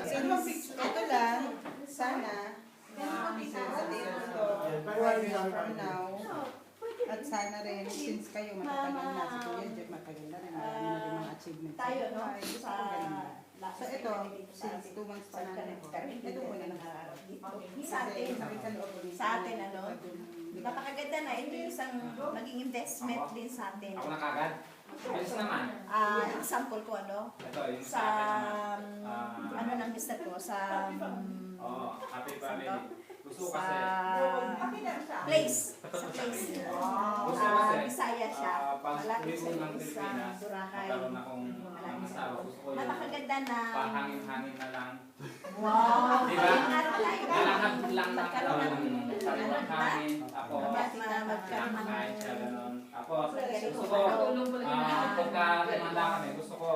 Since ito lang, sana, from now, at sana rin, since kayo matatagal na, si Kuya Jeff matagal na rin, marami na rin mga achievements sa tayo, no? buhay. Gusto ko ganun na. So ito, since 2 months pa na ito muna nakaharap dito. Sa atin, sa atin, ano? Napakaganda na. Ito yung isang maging investment din sa atin. Ako na kagad. Bilis naman. Example ko, ano? Ito, yung Sa, akin naman. ano ng mister ko, sa, Happy family. Gusto ko sa kasi. place. Sa place. Gusto ko kasi. Bisaya siya. Pag Malapit uwi sa ko ng sa Pilipinas, Boracay. magkaroon akong masawa. Gusto ko yung Napakaganda na. pahangin-hangin na lang. Wow! Diba? Nalakad Nalakad lang ng sariwang hangin. Ako, magkaroon ng kahit siya gano'n. Ako, gusto ko, pagka tumanda kami, gusto ko,